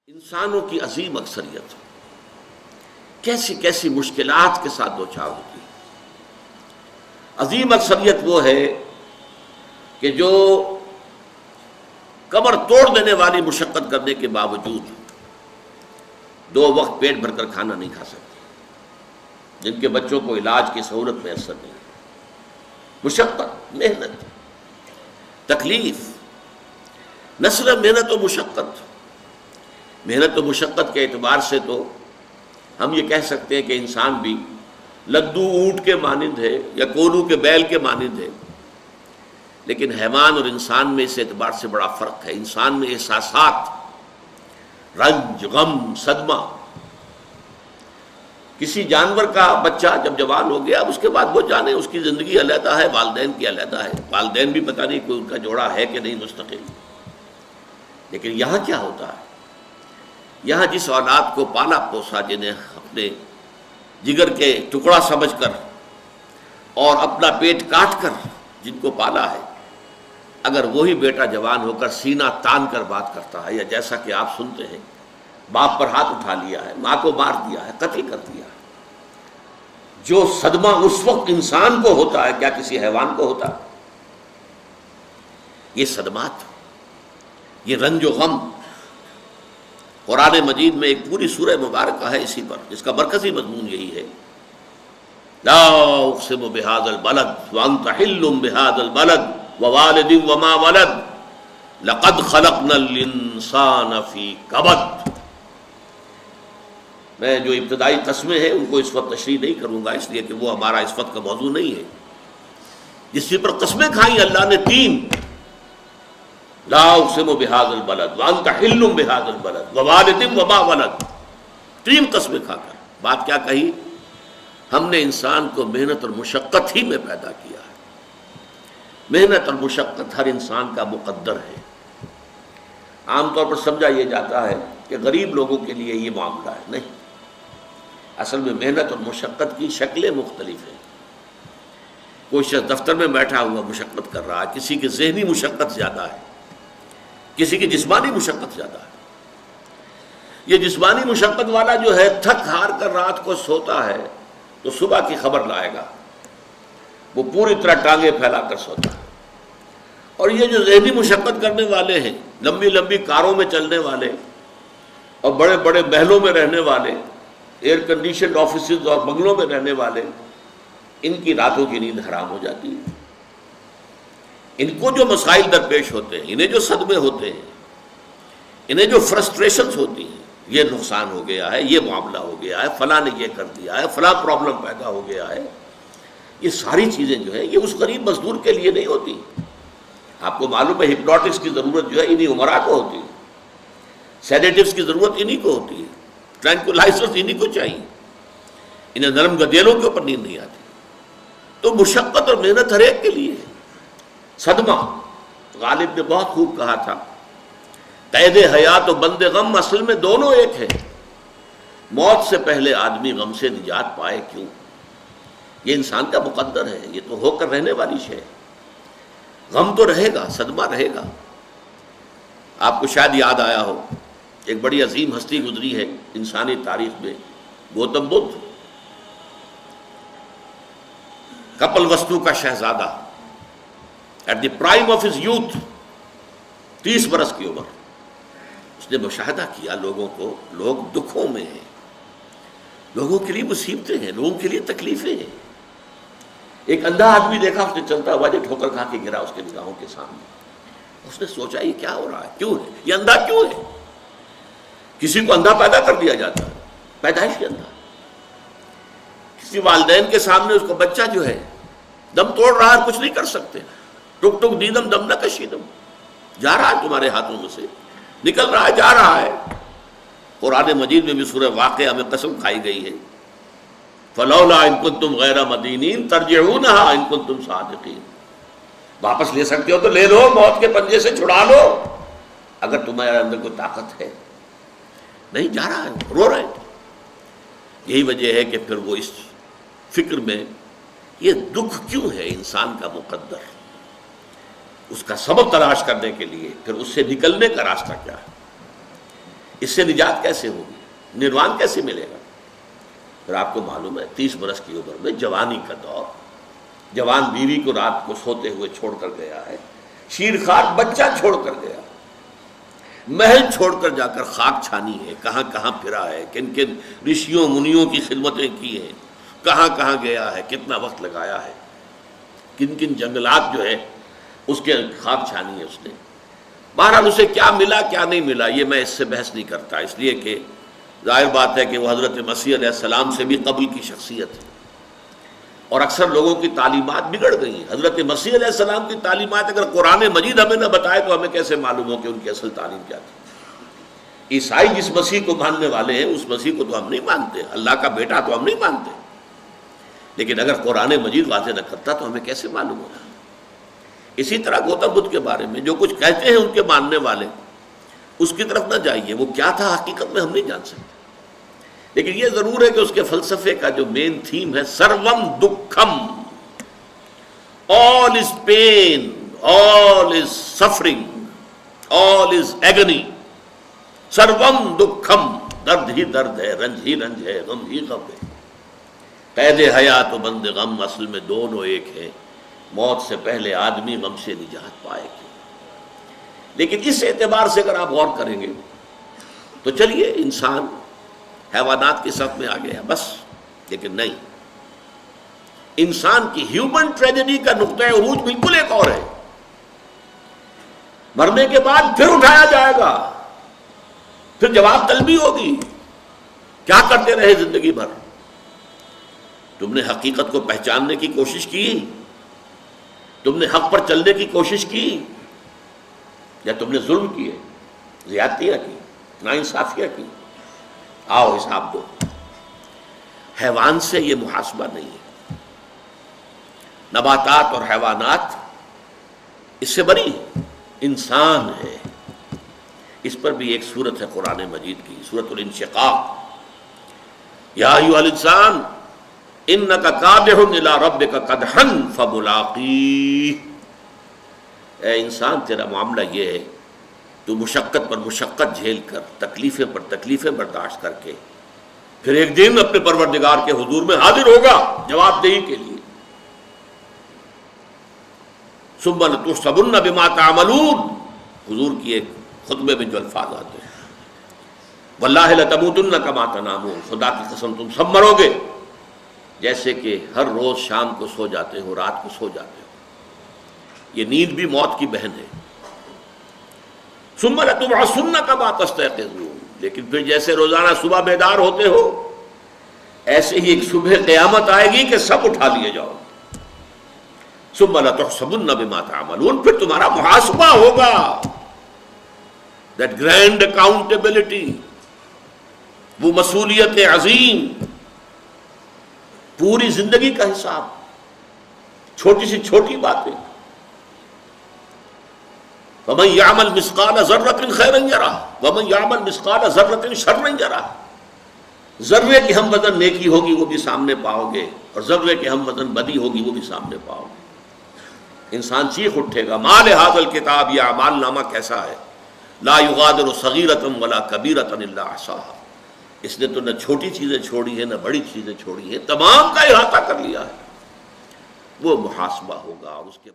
انسانوں کی عظیم اکثریت کیسی کیسی مشکلات کے ساتھ دوچار ہوتی ہے۔ عظیم اکثریت وہ ہے کہ جو کمر توڑ دینے والی مشقت کرنے کے باوجود 2 وقت پیٹ بھر کر کھانا نہیں کھا سکتی، جن کے بچوں کو علاج کی سہولت میسر نہیں، مشقت، محنت، تکلیف، نہ صرف محنت و مشقت، محنت و مشقت کے اعتبار سے تو ہم یہ کہہ سکتے ہیں کہ انسان بھی لدو اونٹ کے مانند ہے یا کولو کے بیل کے مانند ہے، لیکن حیوان اور انسان میں اس اعتبار سے بڑا فرق ہے۔ انسان میں احساسات، رنج، غم، صدمہ، کسی جانور کا بچہ جب جوان ہو گیا اب اس کے بعد وہ جانے اس کی زندگی علیحدہ ہے، والدین کی علیحدہ ہے، والدین بھی پتہ نہیں کوئی ان کا جوڑا ہے کہ نہیں مستقل۔ لیکن یہاں کیا ہوتا ہے؟ یہاں جس اولاد کو پالا پوسا، جنہیں اپنے جگر کے ٹکڑا سمجھ کر اور اپنا پیٹ کاٹ کر جن کو پالا ہے، اگر وہی بیٹا جوان ہو کر سینہ تان کر بات کرتا ہے، یا جیسا کہ آپ سنتے ہیں باپ پر ہاتھ اٹھا لیا ہے، ماں کو مار دیا ہے، قتل کر دیا ہے، جو صدمہ اس وقت انسان کو ہوتا ہے کیا کسی حیوان کو ہوتا ہے؟ یہ صدمات، یہ رنج و غم، قرآن مجید میں ایک پوری سورہ مبارکہ ہے اسی پر، جس کا مرکزی مضمون یہی ہے، لا اقسم بہذا البلد وانت حل بہذا البلد ووالد وما ولد لقد خلقنا الانسان فی کبد۔ میں جو ابتدائی قسمیں ہیں ان کو اس وقت تشریح نہیں کروں گا، اس لیے کہ وہ ہمارا اس وقت کا موضوع نہیں ہے۔ جس پر قسمیں کھائیں اللہ نے 3، لا اقسم بہذا البلد وانت حل بہذا البلد ووالد وما ولد، 3 قسمیں کھا کر بات کیا کہی؟ ہم نے انسان کو محنت اور مشقت ہی میں پیدا کیا ہے۔ محنت اور مشقت ہر انسان کا مقدر ہے۔ عام طور پر سمجھا یہ جاتا ہے کہ غریب لوگوں کے لیے یہ معاملہ ہے، نہیں، اصل میں محنت اور مشقت کی شکلیں مختلف ہیں۔ کوئی شخص دفتر میں بیٹھا ہوا مشقت کر رہا ہے، کسی کی ذہنی مشقت زیادہ ہے، کسی کی جسمانی مشقت زیادہ ہے۔ یہ جسمانی مشقت والا جو ہے تھک ہار کر رات کو سوتا ہے تو صبح کی خبر لائے گا، وہ پوری طرح ٹانگیں پھیلا کر سوتا ہے۔ اور یہ جو ذہنی مشقت کرنے والے ہیں، لمبی لمبی کاروں میں چلنے والے اور بڑے بڑے محلوں میں رہنے والے، ایئر کنڈیشنڈ آفیسز اور بنگلوں میں رہنے والے، ان کی راتوں کی نیند حرام ہو جاتی ہے۔ ان کو جو مسائل درپیش ہوتے ہیں، انہیں جو صدمے ہوتے ہیں، انہیں جو فرسٹریشنز ہوتی ہیں، یہ نقصان ہو گیا ہے، یہ معاملہ ہو گیا ہے، فلاں نے یہ کر دیا ہے، فلاں پرابلم پیدا ہو گیا ہے، یہ ساری چیزیں جو ہے یہ اس غریب مزدور کے لیے نہیں ہوتی۔ آپ کو معلوم ہے ہپنوٹکس کی ضرورت جو ہے انہی عمرا کو ہوتی ہے، سیڈیٹیوز کی ضرورت انہی کو ہوتی ہے، ٹرینکولائزرز انہی کو چاہیے، انہیں نرم گدیلوں کے اوپر نیند نہیں آتی۔ تو مشقت اور محنت ہر ایک کے لیے ہے۔ صدمہ، غالب نے بہت خوب کہا تھا، قید حیات و بند غم اصل میں دونوں ایک ہیں۔ موت سے پہلے آدمی غم سے نجات پائے کیوں؟ یہ انسان کا مقدر ہے، یہ تو ہو کر رہنے والی شے ہے۔ غم تو رہے گا، صدمہ رہے گا۔ آپ کو شاید یاد آیا ہو، ایک بڑی عظیم ہستی گزری ہے انسانی تاریخ میں، گوتم بدھ، کپل وستو کا شہزادہ، at the prime of his youth, 30 برس کی عمر، اس نے مشاہدہ کیا لوگوں کو، لوگ دکھوں میں ہیں، لوگوں کے لیے مصیبتیں ہیں، لوگوں کے لیے تکلیفیں ہیں۔ ایک اندھا آدمی دیکھا اس نے چلتا ہوا جو ٹھوکر کھا کے گرا اس کے نگاہوں کے سامنے، اس نے سوچا یہ کیا ہو رہا ہے، کیوں ہے یہ اندھا کیوں ہے؟ کسی کو اندھا پیدا کر دیا جاتا ہے، پیدائشی اندھا۔ کسی والدین کے سامنے اس کو بچہ جو ہے دم توڑ رہا ہے، کچھ نہیں کر سکتے، ٹک ٹک دیدم دم نہ کشیدم، جا رہا ہے تمہارے ہاتھوں میں سے، نکل رہا ہے، جا رہا ہے۔ قرآن مجید میں بھی سورہ واقعہ میں قسم کھائی گئی ہے، فلولا ان کنتم غیر مدینین ترجعونہا ان کنتم صادقین، واپس لے سکتے ہو تو لے لو، موت کے پنجے سے چھڑا لو اگر تمہارے اندر کوئی طاقت ہے۔ نہیں، جا رہا ہے، رو رہا ہے۔ یہی وجہ ہے کہ پھر وہ اس فکر میں، یہ دکھ کیوں ہے انسان کا مقدر، اس کا سبب تلاش کرنے کے لیے پھر اس سے نکلنے کا راستہ کیا ہے۔ اس سے نجات کیسے ہوگی؟ نروان کیسے ملے گا؟ پھر آپ کو معلوم ہے 30 برس کی عمر میں جوانی کا دور، جوان بیوی کو رات کو سوتے ہوئے چھوڑ کر گیا ہے، شیرخوار بچہ چھوڑ کر گیا، محل چھوڑ کر جا کر خاک چھانی ہے، کہاں کہاں پھرا ہے، کن کن رشیوں منیوں کی خدمتیں کی ہیں، کہاں کہاں گیا ہے، کتنا وقت لگایا ہے، کن کن جنگلات جو ہے اس کے خاک چھانی ہے اس نے۔ بہرحال اسے کیا ملا کیا نہیں ملا یہ میں اس سے بحث نہیں کرتا، اس لیے کہ ظاہر بات ہے کہ وہ حضرت مسیح علیہ السلام سے بھی قبل کی شخصیت ہے، اور اکثر لوگوں کی تعلیمات بگڑ گئی ہیں۔ حضرت مسیح علیہ السلام کی تعلیمات اگر قرآن مجید ہمیں نہ بتائے تو ہمیں کیسے معلوم ہو کہ ان کی اصل تعلیم کیا تھی؟ عیسائی جس مسیح کو ماننے والے ہیں اس مسیح کو تو ہم نہیں مانتے، اللہ کا بیٹا تو ہم نہیں مانتے، لیکن اگر قرآن مجید واضح نہ کرتا تو ہمیں کیسے معلوم ہوگا؟ اسی طرح گوتم بدھ کے بارے میں جو کچھ کہتے ہیں ان کے ماننے والے، اس کی طرف نہ جائیے، وہ کیا تھا حقیقت میں ہم نہیں جان سکتے، لیکن یہ ضرور ہے کہ اس کے فلسفے کا جو مین تھیم ہے سروم دکھم، all is pain, all is suffering, all is agony، سروم دکھم، درد ہی درد ہے، رنج ہی رنج ہے، غم ہی غم ہے، قید حیات و بند غم اصل میں دونوں ایک ہیں، موت سے پہلے آدمی غم سے نجات پائے گی۔ لیکن اس اعتبار سے اگر آپ غور کریں گے تو چلیے انسان حیوانات کی صف میں آ گیا بس، لیکن نہیں، انسان کی ہیومن ٹریجڈی کا نقطہ عروج بالکل ایک اور ہے۔ مرنے کے بعد پھر اٹھایا جائے گا، پھر جواب طلبی ہوگی، کیا کرتے رہے زندگی بھر؟ تم نے حقیقت کو پہچاننے کی کوشش کی؟ تم نے حق پر چلنے کی کوشش کی؟ یا تم نے ظلم کیے، زیادتیاں کی، ناانصافیاں کی؟ آؤ حساب دو۔ حیوان سے یہ محاسبہ نہیں ہے، نباتات اور حیوانات اس سے بری، انسان ہے۔ اس پر بھی ایک سورت ہے قرآن مجید کی، سورۃ الانشقاق، یا ایھا الانسان انک کادح الی ربک کدحا فملاقیہ، اے انسان تیرا معاملہ یہ ہے تو مشقت پر مشقت جھیل کر، تکلیفیں پر تکلیفیں برداشت کر کے پھر ایک دن اپنے پروردگار کے حضور میں حاضر ہوگا جواب دہی کے لیے۔ ثم لتحسبن بما تعملون، حضور کی ایک خطبے میں جو الفاظ آتے ہیں، واللہ لتموتن کما تنامون، خدا کی قسم تم سب مرو گے جیسے کہ ہر روز شام کو سو جاتے ہو، رات کو سو جاتے ہو۔ یہ نیند بھی موت کی بہن ہے۔ ثم لتبعثن کما تستيقظون، لیکن پھر جیسے روزانہ صبح بیدار ہوتے ہو ایسے ہی ایک صبح قیامت آئے گی کہ سب اٹھا لیے جاؤ۔ ثم لتحسبن بما تعملون، پھر تمہارا محاسبہ ہوگا، that grand accountability، وہ مسئولیت عظیم، پوری زندگی کا حساب، چھوٹی سی چھوٹی باتیں۔ وَمَنْ يَعْمَلْ مِثْقَالَ ذَرَّةٍ خَيْرًا يَرَهُ وَمَنْ يَعْمَلْ مِثْقَالَ ذَرَّةٍ شَرًّا يَرَهُ، ذرے کی ہم وزن نیکی ہوگی وہ بھی سامنے پاؤ گے، اور ذرے کی ہم وزن بدی ہوگی وہ بھی سامنے پاؤ گے۔ انسان چیخ اٹھے گا، مَا لِهَذَا الْكِتَابِ، یہ اعمال نامہ کیسا ہے، لَا يُغَادِرُ صَغِيرَةً وَلَا كَبِيرَةً إِلَّا أَحْصَاهَا، اس نے تو نہ چھوٹی چیزیں چھوڑی ہیں نہ بڑی چیزیں چھوڑی ہیں، تمام کا احاطہ کر لیا ہے۔ وہ محاسبہ ہوگا، اس کے